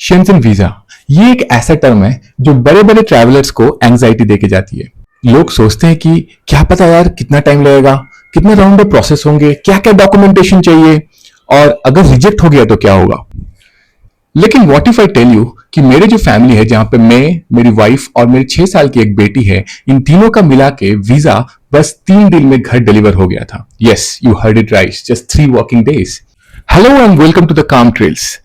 Schengen visa ये एक ऐसा टर्म है जो बड़े बड़े ट्रैवलर्स को एंजाइटी देके जाती है। लोग सोचते हैं कि क्या पता यार कितना टाइम लगेगा, कितने राउंड में प्रोसेस होंगे, क्या क्या डॉक्यूमेंटेशन चाहिए और अगर रिजेक्ट हो गया तो क्या होगा। लेकिन what if I tell you कि मेरे जो फैमिली है, जहां पे मैं, मेरी वाइफ और मेरी 6 साल की एक बेटी है, इन तीनों का मिला के वीजा बस 3 दिन में घर डिलीवर हो गया था। Yes, you heard it right, just 3 working days. Hello and welcome to the काम ट्रेल्स।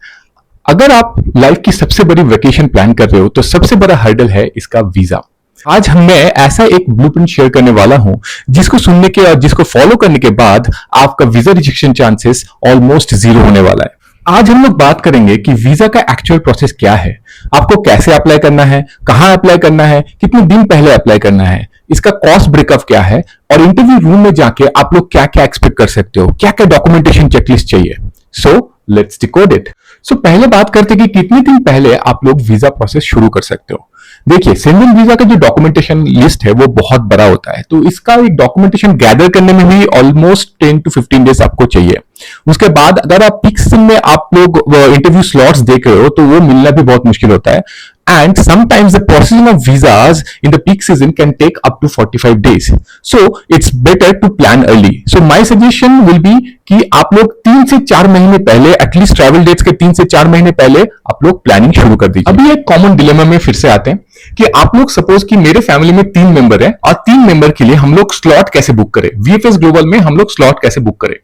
अगर आप लाइफ की सबसे बड़ी वेकेशन प्लान कर रहे हो तो सबसे बड़ा हर्डल है इसका वीजा। आज मैं ऐसा एक ब्लूप्रिंट शेयर करने वाला हूं जिसको सुनने के और जिसको फॉलो करने के बाद आपका वीजा रिजेक्शन चांसेस ऑलमोस्ट 0 होने वाला है। आज हम लोग बात करेंगे कि वीजा का एक्चुअल प्रोसेस क्या है, आपको कैसे अप्लाई करना है, कहां अप्लाई करना है, कितने दिन पहले अप्लाई करना है, इसका कॉस्ट ब्रेकअप क्या है और इंटरव्यू रूम में जाके आप लोग क्या क्या एक्सपेक्ट कर सकते हो, क्या क्या डॉक्यूमेंटेशन चेकलिस्ट चाहिए। So let's decode it. So पहले बात करते हैं कि कितने दिन पहले आप लोग वीजा प्रोसेस शुरू कर सकते हो। देखिए, शेंजन वीजा का जो डॉक्यूमेंटेशन लिस्ट है वो बहुत बड़ा होता है, तो इसका एक डॉक्यूमेंटेशन गैदर करने में भी ऑलमोस्ट 10 to 15 डेज आपको चाहिए। उसके बाद अगर आप पीक सीजन में आप लोग इंटरव्यू स्लॉट्स देख रहे हो तो वो मिलना भी बहुत मुश्किल होता है। And sometimes the processing of visas in the peak season can take up to 45 days. So it's better to plan early. So my suggestion will be कि आप लोग 3 से 4 महीने पहले, एटलीस्ट ट्रैवल डेट्स के 3 से 4 महीने पहले आप लोग प्लानिंग शुरू कर दीजिए। अभी एक कॉमन डिलेमा में फिर से आते हैं कि आप लोग सपोज कि मेरे फैमिली में 3 मेंबर है और 3 मेंबर के लिए हम लोग स्लॉट कैसे बुक करें, वीएफएस ग्लोबल में हम लोग स्लॉट कैसे बुक करें।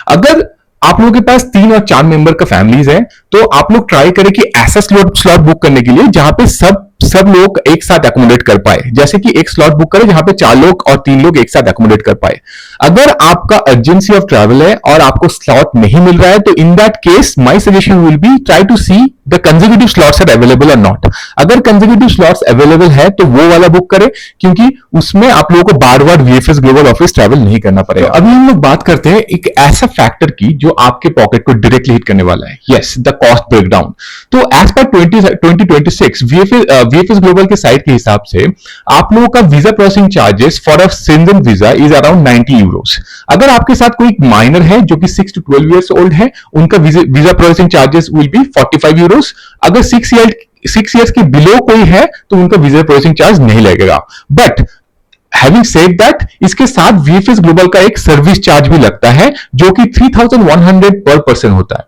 अगर आप लोगों के पास 3 और 4 मेंबर का फैमिलीज है तो आप लोग ट्राई करें कि ऐसा स्लॉट बुक करने के लिए जहां पे सब लोग एक साथ एकोमोडेट कर पाए। जैसे कि एक स्लॉट बुक करें जहां पे 4 लोग और 3 लोग एक साथ एकोमोडेट कर पाए। अगर आपका अर्जेंसी ऑफ ट्रैवल है और आपको स्लॉट नहीं मिल रहा है तो in that case my suggestion will be try to see the consecutive slots are available और नॉट। अगर कंसेक्यूटिव स्लॉट्स अवेलेबल है तो वो वाला बुक करें, क्योंकि उसमें आप लोगों को बार बार वीएफएस ग्लोबल ऑफिस ट्रैवल नहीं करना पड़ेगा। अभी हम लोग बात करते हैं एक ऐसा फैक्टर की जो आपके पॉकेट को डायरेक्टली हिट करने वाला है। Yes, the cost breakdown. तो एज पर 2026 वीएफएस ग्लोबल के साइट के हिसाब से आप लोगों का visa processing charges for a Schengen visa is around 90 Euros. अगर आपके साथ कोई माइनर है जो कि 6 to 12 इयर्स ओल्ड है, उनका visa processing charges will be 45 Euros. अगर 6 इयर्स के बिलो कोई है तो उनका वीजा प्रोसेसिंग चार्ज नहीं लगेगा। बट हैविंग सेड दैट, इसके साथ वीएफएस ग्लोबल का एक सर्विस चार्ज भी लगता है जो कि 3100 पर पर्सन होता है।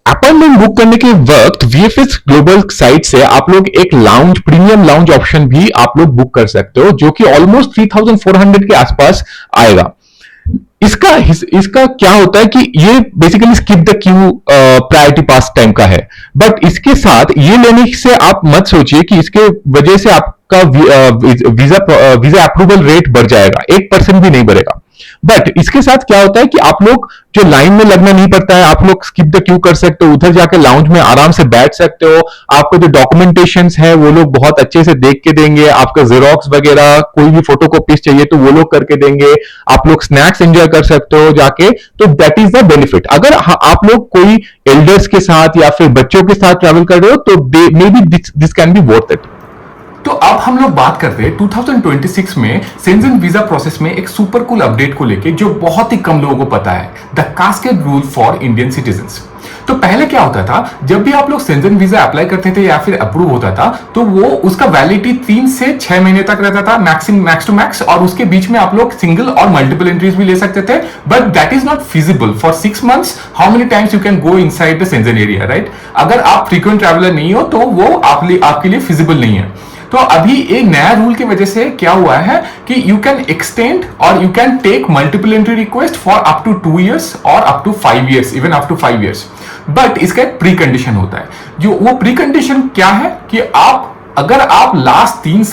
अपॉइंटमेंट बुक करने के वक्त वीएफएस ग्लोबल साइट से आप लोग एक लाउंज, प्रीमियम लाउंज ऑप्शन भी आप लोग बुक कर सकते हो जो कि ऑलमोस्ट 3400 के आसपास आएगा। इसका क्या होता है कि ये basically skip the Q priority pass time का है। बट इसके साथ ये लेने से आप मत सोचिए कि इसके वजह से आपका वीजा अप्रूवल रेट बढ़ जाएगा, 1% भी नहीं बढ़ेगा। बट इसके साथ क्या होता है कि आप लोग जो लाइन में लगना नहीं पड़ता है, आप लोग स्किप द क्यू कर सकते हो, उधर जाके लाउंज में आराम से बैठ सकते हो। आपको जो डॉक्यूमेंटेशंस है वो लोग बहुत अच्छे से देख के देंगे, आपका जेरोक्स वगैरह कोई भी फोटोकॉपीज चाहिए तो वो लोग करके देंगे। आप लोग स्नैक्स एंजॉय कर सकते हो जाके, तो दैट इज द बेनिफिट। अगर आप लोग कोई एल्डर्स के साथ या फिर बच्चों के साथ ट्रैवल कर रहे हो तो may be this can be worth it. तो अब हम लोग बात करते हैं 2026 में शेंजन वीजा प्रोसेस में एक सुपर कूल अपडेट को लेके जो बहुत ही कम लोगों को पता है, the cascade rule for Indian citizens. तो पहले क्या होता था, जब भी आप लोग शेंजन वीजा अप्लाई करते थे या फिर अप्रूव होता था तो वो उसका वैलिडिटी 3 से 6 महीने तक रहता था, मैक्स टू मैक्स, और उसके बीच में आप लोग सिंगल और मल्टीपल एंट्रीज भी ले सकते थे। But that is not feasible for 6 months। How many times you can go inside the Schengen area, right? अगर आप फ्रीक्वेंट ट्रैवलर नहीं हो तो वो आपके लिए फिजिबल नहीं है। तो अभी एक नया रूल की वजह से क्या हुआ है कि यू कैन एक्सटेंड और you can take multiple entry request for up to 2 years और up to 5 years, even up to 5 years। But इसका एक प्री कंडीशन होता है। जो वो प्री कंडीशन क्या है कि अगर आप लास्ट 3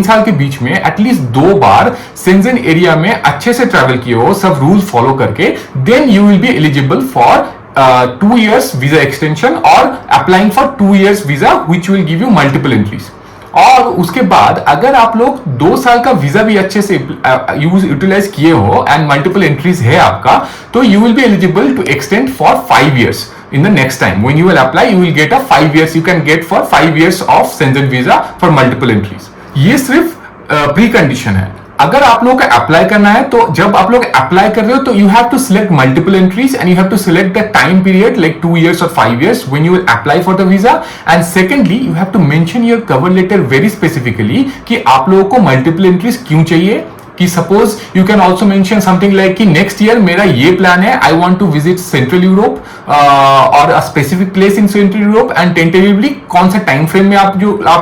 साल के बीच में एटलीस्ट 2 बार शेंजन एरिया में अच्छे से ट्रैवल किए हो, सब रूल्स फॉलो करके, then you will be eligible for 2 years visa extension और applying for 2 years visa which will give you multiple entries. और उसके बाद अगर आप लोग 2 साल का वीजा भी अच्छे से यूटिलाइज किए हो एंड मल्टीपल एंट्रीज है आपका, तो you will be eligible to extend for 5 years in the next time when you will apply. You will get a 5 years, you can get for 5 years of Schengen visa for multiple entries. ये सिर्फ pre condition है। अगर आप लोगों को apply करना है तो जब आप लोग अप्लाई कर रहे हो तो you have to select multiple entries and you have to select the time period like 2 years और 5 years when you will apply for the visa, and secondly you have to mention your cover letter very specifically कि आप लोगों को multiple entries क्यों चाहिए। कि suppose you can also mention something like कि next year मेरा ये प्लान है, I want to visit central Europe और a specific place in central Europe and tentatively कौन सा टाइम फ्रेम में आप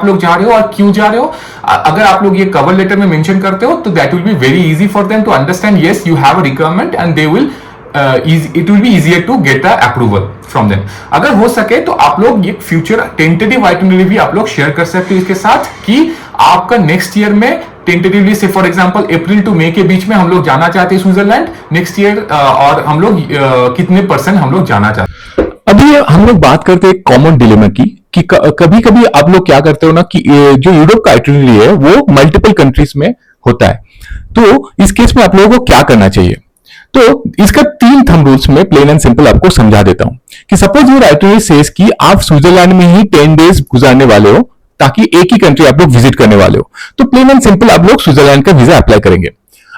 लोग जा रहे हो और क्यों जा रहे हो। अगर आप लोग ये कवर लेटर में मेंशन करते हो तो that will be very easy for them to understand yes you have a requirement and they will it will be easier to get a approval from them। अगर हो सके तो आप लोग ये फ्यूचर टेंटेटिव आइटिनरी भी आप लोग शेयर कर सकते हो इसके साथ कि आपका नेक्स्ट ईयर में टेंटेटिवली से फॉर एग्जांपल अप्रैल टू मई के बीच में हम लोग जाना चाहते हैं स्विट्जरलैंड नेक्स्ट ईयर और हम लोग कितने % हम लोग जाना चाहते हैं। अभी हम लोग बात करते हैं कॉमन डिलेमा की कि कभी कभी आप लोग क्या करते हो ना कि जो यूरोप का आइटिनरी है वो मल्टीपल कंट्रीज में होता है, तो इस केस में आप लोगों को क्या करना चाहिए। तो इसका 3 थंब रूल्स में प्लेन एंड सिंपल आपको समझा देता हूं कि सपोज योर आइटिनरी सेज कि आप स्विट्जरलैंड में ही 10 डेज गुजारने वाले हो ताकि एक ही कंट्री आप लोग विजिट करने वाले हो, तो प्लेन एंड सिंपल आप लोग स्विट्जरलैंड का वीजा अप्लाई करेंगे।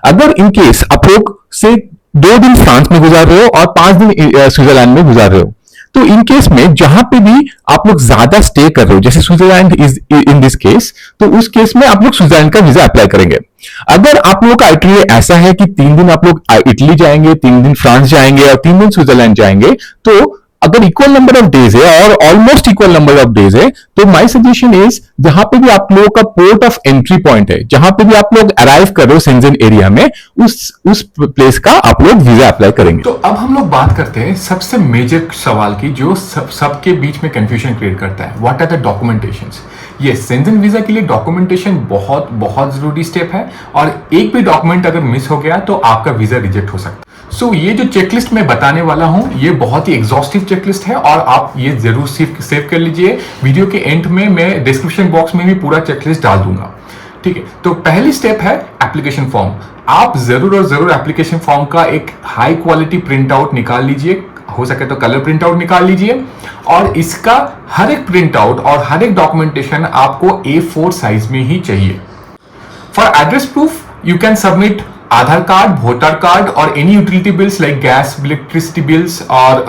अगर इन केस आप लोग से 2 दिन फ्रांस में गुजार रहे हो और 5 दिन स्विट्जरलैंड में गुजार रहे हो, तो इन केस में जहां पे भी आप लोग ज्यादा स्टे कर रहे हो जैसे Switzerland is in this case, तो उस केस में आप लोग स्विट्जरलैंड का वीजा अप्लाई करेंगे। अगर आप लोगों का आइटिनरी ऐसा है कि 3 दिन आप लोग इटली जाएंगे, 3 दिन फ्रांस जाएंगे और 3 दिन स्विट्जरलैंड जाएंगे, तो अगर इक्वल नंबर ऑफ डेज है और almost equal number of days है, तो माय सजेशन इज जहां पे भी आप लोगों का पोर्ट ऑफ एंट्री पॉइंट है, जहां पे भी आप लोग अराइव कर रहे हो शेंजन एरिया में, उस प्लेस का आप लोग वीजा अप्लाई करेंगे। तो अब हम लोग बात करते हैं सबसे मेजर सवाल की जो सबके बीच में कंफ्यूजन क्रिएट करता है, व्हाट आर द डॉक्यूमेंटेशंस। ये शेंजन वीजा के लिए डॉक्यूमेंटेशन बहुत बहुत जरूरी स्टेप है और एक भी डॉक्यूमेंट अगर मिस हो गया तो आपका वीजा रिजेक्ट हो सकता है। सो ये जो चेकलिस्ट मैं बताने वाला हूं ये बहुत ही एग्जॉस्टिव चेकलिस्ट है और आप ये जरूर सेव कर लीजिए। वीडियो के एंड में मैं डिस्क्रिप्शन बॉक्स में भी पूरा चेकलिस्ट डाल दूंगा, ठीक है। तो पहली स्टेप है एप्लीकेशन फॉर्म। आप जरूर और जरूर एप्लीकेशन फॉर्म का एक हाई क्वालिटी प्रिंट आउट निकाल लीजिए, हो सके तो कलर प्रिंट आउट निकाल लीजिए और इसका हर एक प्रिंट आउट और हर एक डॉक्यूमेंटेशन आपको A4 साइज में ही चाहिए। For address proof you can submit Aadhaar card, voter card और any utility bills like gas, electricity bills और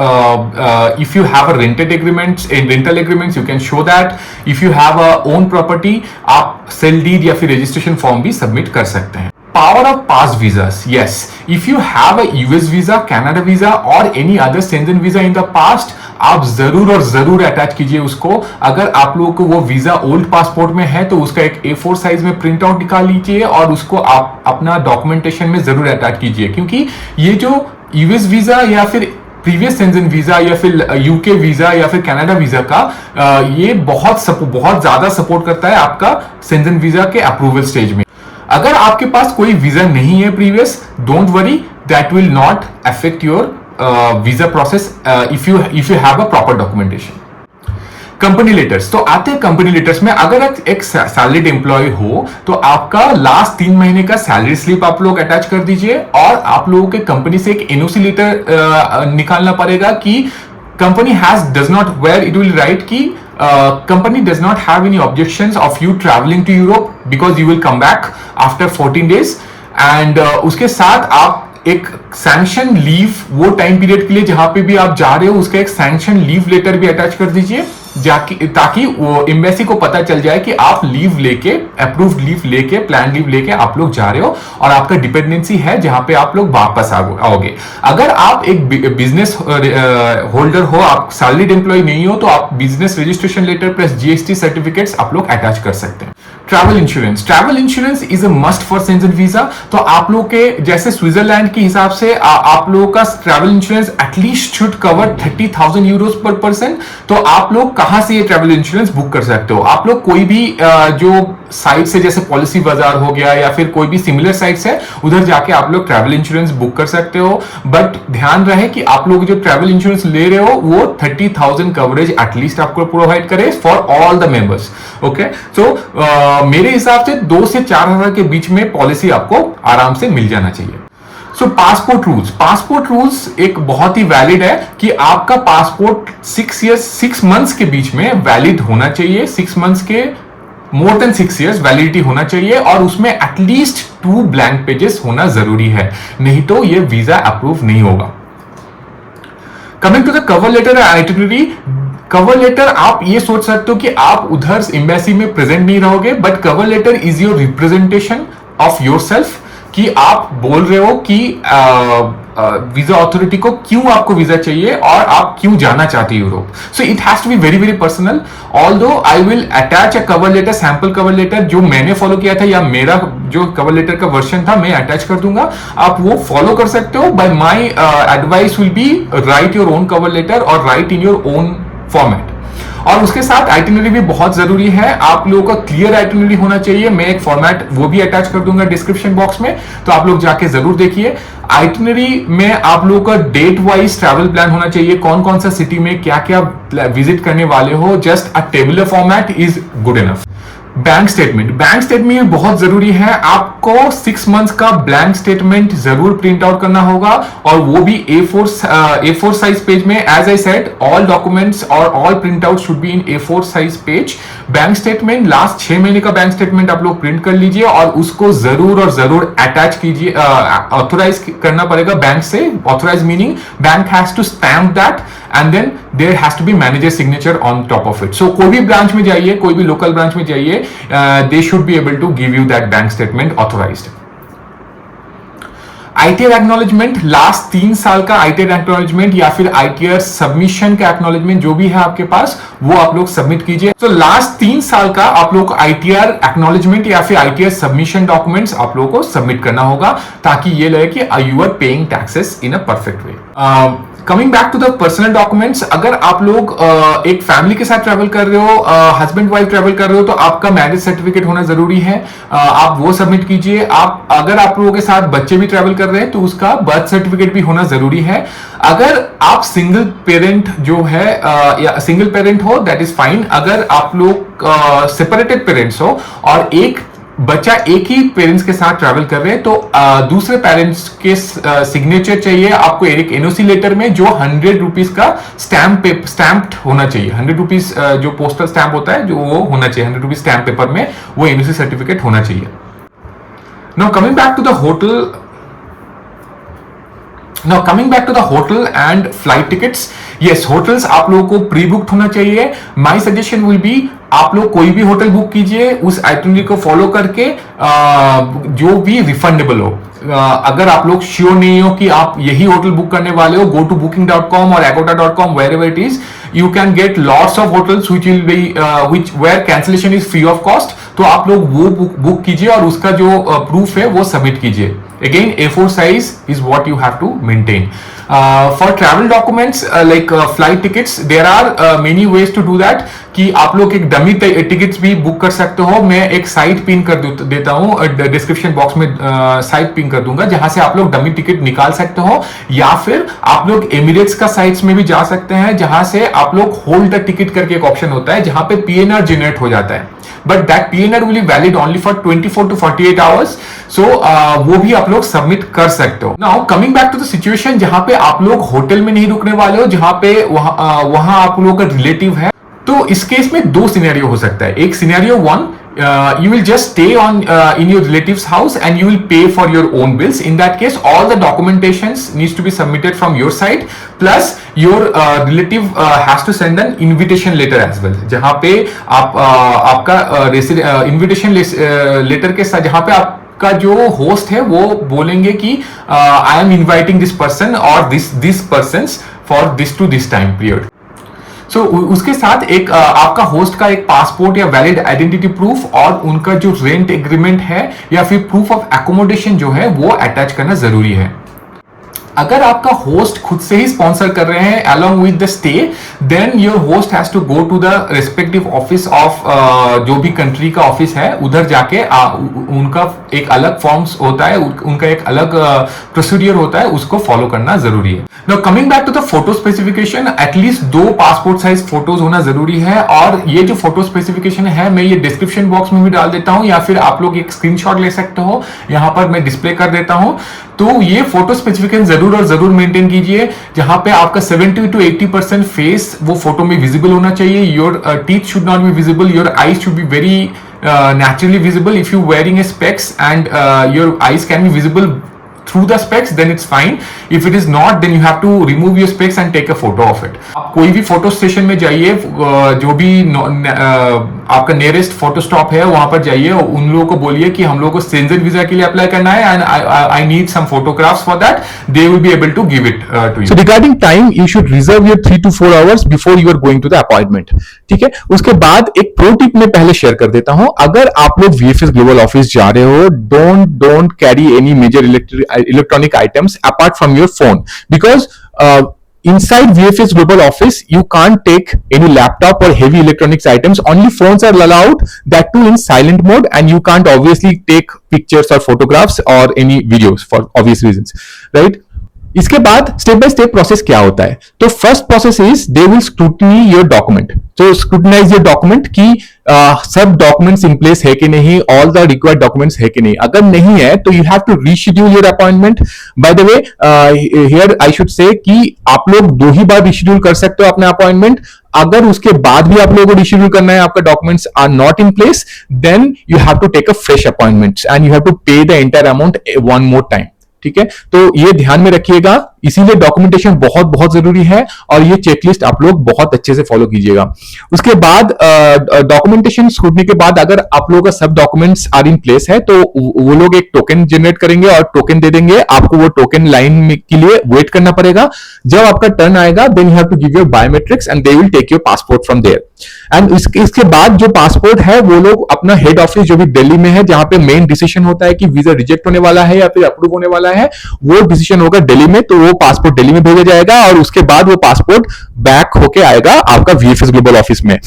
if you have a rented agreements in rental agreements you can show that। if you have a own property आप sale deed या फिर registration form भी submit कर सकते हैं। Power of past visas, yes, if you have a US visa, Canada visa or any other Schengen visa in the past, आप जरूर और जरूर अटैच कीजिए उसको। अगर आप लोगों को वो वीजा ओल्ड पासपोर्ट में है तो उसका एक A4 साइज में प्रिंट आउट निकाल लीजिए और उसको आप अपना डॉक्यूमेंटेशन में जरूर अटैच कीजिए, क्योंकि ये जो यूएस वीजा या फिर प्रीवियस शेंजन वीजा या फिर यूके वीजा या फिर कनाडा वीजा का ये बहुत ज्यादा सपोर्ट करता है आपका शेंजन वीजा के अप्रूवल स्टेज में। अगर आपके पास कोई वीजा नहीं है previous, don't worry, that will not affect your visa process if you have a proper documentation. Company letters, तो आते हैं कंपनी लेटर्स में। अगर एक सैलरीड एम्प्लॉय हो तो आपका लास्ट 3 महीने का सैलरी स्लिप आप लोग अटैच कर दीजिए और आप लोगों के कंपनी से एक एनओसी लेटर निकालना पड़ेगा कि company does not, where it will write कि company does not have any objections of you traveling to Europe because you will come back after 14 days and उसके साथ आप एक सैंक्शन लीव, वो टाइम पीरियड के लिए जहां पे भी आप जा रहे हो उसका एक सैंक्शन लीव लेटर भी अटैच कर दीजिए ताकि वो एम्बेसी को पता चल जाए कि आप लीव लेके, अप्रूव्ड लीव लेके, प्लान लीव लेके आप लोग जा रहे हो और आपका डिपेंडेंसी है जहां पे आप लोग वापस आओगे। अगर आप एक बिजनेस होल्डर हो, आप सैलरीड एम्प्लॉय नहीं हो, तो आप business registration letter plus GST certificates आप लोग अटैच कर सकते हैं। Travel insurance is a must for Schengen visa. तो आप लोग के जैसे स्विट्जरलैंड के हिसाब से आप लोगों का travel insurance at least should cover 30,000 Euros पर पर्सन। तो आप लोग कहां से ये ट्रैवल इंश्योरेंस बुक कर सकते हो? आप लोग कोई भी जो साइट से, जैसे पॉलिसी बाजार हो गया या फिर कोई भी सिमिलर साइट्स है, उधर जाके आप लोग ट्रैवल इंश्योरेंस बुक कर सकते हो। बट ध्यान रहे कि आप लोग जो ट्रैवल इंश्योरेंस ले रहे हो वो 30,000 कवरेज एटलीस्ट आपको प्रोवाइड करे for all the members. Okay, so मेरे हिसाब से 2 से 4,000 के बीच में पॉलिसी आपको आराम से मिल जाना चाहिए। सो पासपोर्ट रूल्स एक बहुत ही वैलिड है कि आपका पासपोर्ट 6 मंथ्स के बीच में वैलिड होना चाहिए। 6 मंथ्स के मोर देन 6 years वैलिडिटी होना चाहिए और उसमें एटलीस्ट 2 ब्लैंक पेजेस होना जरूरी है, नहीं तो ये वीजा अप्रूव नहीं होगा। Coming to the cover letter itinerary, cover letter आप ये सोच सकते हो कि आप उधर एम्बेसी में प्रेजेंट नहीं रहोगे, but cover letter is your representation of yourself कि आप बोल रहे हो कि वीजा अथॉरिटी को क्यों आपको वीजा चाहिए और आप क्यों जाना चाहते हो Europe. So it has to be very very personal. Although I will attach a cover letter, sample cover letter जो मैंने फॉलो किया था या मेरा जो कवर लेटर का वर्जन था मैं अटैच कर दूंगा, आप वो फॉलो कर सकते हो। By my advice will be write your own cover letter और write in your own format. और उसके साथ आइटिनरी भी बहुत जरूरी है, आप लोगों का क्लियर आइटिनरी होना चाहिए। मैं एक फॉर्मेट वो भी अटैच कर दूंगा डिस्क्रिप्शन बॉक्स में, तो आप लोग जाके जरूर देखिए। आइटिनरी में आप लोगों का डेट वाइज ट्रैवल प्लान होना चाहिए, कौन कौन सा सिटी में क्या क्या विजिट करने वाले हो। Just a tabular format is good enough. Bank statement, bank statement बहुत जरूरी है, आपको 6 मंथ्स का ब्लैंक स्टेटमेंट जरूर प्रिंट आउट करना होगा और वो भी A4 साइज पेज में। As I said, all documents और all print out should be in A4 size page. Bank statement last 6 महीने का बैंक स्टेटमेंट आप लोग प्रिंट कर लीजिए और उसको जरूर और जरूर अटैच कीजिए, ऑथोराइज करना पड़ेगा बैंक से। Authorise meaning bank has to stamp that and then there has to be manager signature on top of it. So कोई भी ब्रांच में जाइए, कोई भी लोकल ब्रांच में जाइए, they should be able to give you that bank statement authorized. ITR acknowledgement, last 3 साल का ITR एक्नॉलेजमेंट या फिर ITR सबमिशन का एक्नॉलेजमेंट जो भी है आपके पास, वो आप लोग सबमिट कीजिए। तो लास्ट 3 साल का आप लोग ITR एक्नॉलेजमेंट या फिर ITR सबमिशन डॉक्यूमेंट्स आप लोगों को सबमिट करना होगा ताकि ये लगे कि you are paying taxes in a perfect way. Coming back to the personal documents, अगर आप लोग एक फैमिली के साथ ट्रैवल कर रहे हो, हस्बैंड वाइफ ट्रैवल कर रहे हो, तो आपका मैरिज सर्टिफिकेट होना जरूरी है, आप वो सबमिट कीजिए। अगर आप लोगों के साथ बच्चे भी ट्रैवल कर रहे हैं तो उसका बर्थ सर्टिफिकेट भी होना जरूरी है। अगर आप सिंगल पेरेंट जो है या सिंगल पेरेंट हो दैट इज फाइन। अगर आप लोग सेपरेटेड पेरेंट्स हो और एक बच्चा एक ही पेरेंट्स के साथ ट्रैवल कर रहे हैं तो दूसरे पेरेंट्स के सिग्नेचर चाहिए आपको एक एनओसी लेटर में, जो 100 रुपीज का स्टैम्प्ड होना चाहिए। 100 रुपीज जो पोस्टल स्टैम्प होता है जो वो होना चाहिए, 100 रुपीज स्टैम्प पेपर में वो एनओसी सर्टिफिकेट होना चाहिए। Now coming back to the hotel and flight tickets. Yes, hotels आप लोगों को प्री बुक्ड होना चाहिए। माय सजेशन विल बी आप लोग कोई भी होटल बुक कीजिए उस आइटनरी को फॉलो करके, जो भी रिफंडेबल हो। अगर आप लोग श्योर नहीं हो कि आप यही होटल बुक करने वाले हो, गो टू booking.com और agoda.com, wherever it is, you can get lots of hotels which will be where cancellation is free of cost। तो आप लोग वो बुक कीजिए और उसका जो प्रूफ है वो सबमिट कीजिए। Again, A4 size is what you have to maintain. For travel documents like flight tickets, there are many ways to do that। कि आप लोग एक डमी टिकट्स भी बुक कर सकते हो। मैं एक साइट पिन कर देता हूँ डिस्क्रिप्शन बॉक्स में, साइट पिन कर दूंगा जहां से आप लोग डमी टिकट निकाल सकते हो, या फिर आप लोग एमिरेट्स का साइट्स में भी जा सकते हैं जहां से आप लोग होल्ड द टिकट करके एक ऑप्शन होता है जहां पे PNR जनरेट हो जाता है, but that PNR will be valid only for 24 to 48 hours. So वो भी आप लोग सबमिट कर सकते हो। Now coming back to the situation जहां पे आप लोग होटल में नहीं रुकने वाले हो, जहां पे वहां आप लोगों का रिलेटिव है, तो इस केस में 2 सिनेरियो हो सकता है। एक scenario 1, you will just stay in your relative's house and you will pay for your own bills. In that case, all the documentations needs to be submitted from your side, plus your relative has to send an invitation letter as well, जहां पे आपका invitation letter के साथ जहां पे आपका जो host है वो बोलेंगे कि I am inviting this person or this persons for this to this time period। So, उसके साथ एक आपका होस्ट का एक पासपोर्ट या वैलिड आइडेंटिटी प्रूफ और उनका जो रेंट एग्रीमेंट है या फिर प्रूफ ऑफ एकोमोडेशन जो है वो अटैच करना जरूरी है। अगर आपका होस्ट खुद से ही स्पॉन्सर कर रहे हैं along with the stay, then your host has to go to the respective office of जो भी कंट्री का ऑफिस है, उधर जाके उनका एक अलग फॉर्म्स होता है, उनका एक अलग प्रोसीडियर होता है, उसको फॉलो करना जरूरी है। Now coming back to the photo specification, at least 2 passport size photos होना जरूरी है। और ये जो फोटो स्पेसिफिकेशन है मैं ये डिस्क्रिप्शन बॉक्स में भी डाल देता हूं, या फिर आप लोग एक स्क्रीनशॉट ले सकते हो, यहां पर मैं डिस्प्ले कर देता हूं। तो ये फोटो स्पेसिफिकेशन जरूर और जरूर मेंटेन कीजिए, जहां पे आपका 70 to 80% फेस वो फोटो में विजिबल होना चाहिए। Your teeth should not be visible, your eyes should be very naturally visible. If you're wearing a specs and your eyes can be visible through the specs, then it's fine. If it is not, then you have to remove your specs and take a photo of it. आप कोई भी photo station में जाइए, जो भी आपका nearest photo stop है वहां पर जाइए और उन लोगों को बोलिए कि हम लोगों को शेंजन वीजा के लिए अप्लाई करना है and I need some photographs for that. They will be able to give it to you. So regarding time, you should reserve your 3 to 4 hours before you are going to the appointment. ठीक है. उसके बाद एक pro tip मैं पहले share कर देता हूं. अगर आप लोग VFS ग्लोबल ऑफिस जा रहे हो, don't carry any major electronic items apart from your phone, because inside VFS Global Office, you can't take any laptop or heavy electronics items. Only phones are allowed, that too in silent mode, and you can't obviously take pictures or photographs or any videos for obvious reasons, right? इसके बाद step by step process क्या होता है. तो first process is they will scrutiny your document. तो scrutinise your document कि सब documents in place है कि नहीं, ऑल द रिक्वायर्ड डॉक्यूमेंट्स है कि नहीं. अगर नहीं है तो you have to reschedule your appointment. By the way, here I should say कि आप लोग 2 ही बार रीशेड्यूल कर सकते हो अपना अपॉइंटमेंट. अगर उसके बाद भी आप लोगों को रीशेड्यूल करना है, आपका documents are not in place, then you have to take a fresh appointment and you have to pay the entire amount one more time. ठीक है. तो ये ध्यान में रखिएगा, इसीलिए डॉक्यूमेंटेशन बहुत बहुत जरूरी है और ये चेकलिस्ट आप लोग बहुत अच्छे से फॉलो कीजिएगा. उसके बाद डॉक्यूमेंटेशन स्क्रूटनी के बाद अगर आप लोगों का सब डॉक्यूमेंट्स आर इन प्लेस है तो वो लोग एक टोकन जनरेट करेंगे और टोकन दे देंगे आपको. वो टोकन लाइन के लिए वेट करना पड़ेगा. जब आपका टर्न आएगा then you have to give your biometrics and they will take your passport from there. And इसके बाद जो पासपोर्ट है वो लोग अपना हेड ऑफिस जो भी दिल्ली में है, जहां पे मेन डिसीजन होता है कि वीजा रिजेक्ट होने वाला है या फिर अप्रूव होने वाला है, वो डिसीजन होगा दिल्ली में. तो वो पासपोर्ट दिल्ली में भेजा जाएगा और उसके बाद वो पासपोर्ट बैक होके आएगा आपका VFS ग्लोबल ऑफिस में.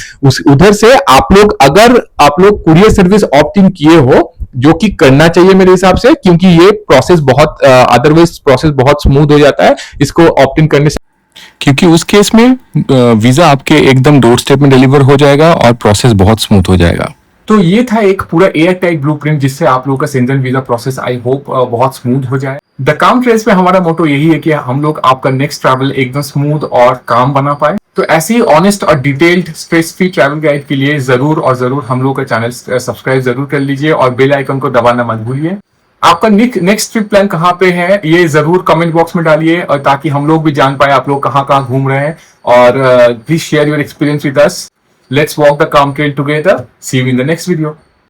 उधर से आप लोग, अगर आप लोग कुरियर सर्विस ऑप्ट इन किए हो, जो कि करना चाहिए मेरे हिसाब से, क्योंकि ये प्रोसेस बहुत अदरवाइज प्रोसेस बहुत स्मूथ हो जाता है इसको ऑप्ट इन करने से, क्योंकि उस केस में वीजा आपके एकदम डोर स्टेप में डिलीवर हो जाएगा और प्रोसेस बहुत स्मूथ हो जाएगा. तो ये था एक पूरा एयर टाइप ब्लूप्रिंट जिससे आप लोगों का Schengen visa process I hope बहुत स्मूथ हो जाए. द काम ट्रेड्स में हमारा मोटो यही है कि हम लोग आपका नेक्स्ट ट्रैवल एकदम स्मूथ और काम बना पाए. तो ऐसे ही ऑनेस्ट और detailed stress free travel guide के लिए जरूर और जरूर हम लोग का चैनल सब्सक्राइब जरूर कर लीजिए और बेल आइकन को दबाना मत भूलिए. आपका नेक्स्ट ट्रिप प्लान कहाँ पे है ये जरूर कमेंट बॉक्स में डालिए, और ताकि हम लोग भी जान पाए आप लोग कहाँ घूम रहे हैं. और please share your experience with us. Let's walk the calm trail together. See you in the next video.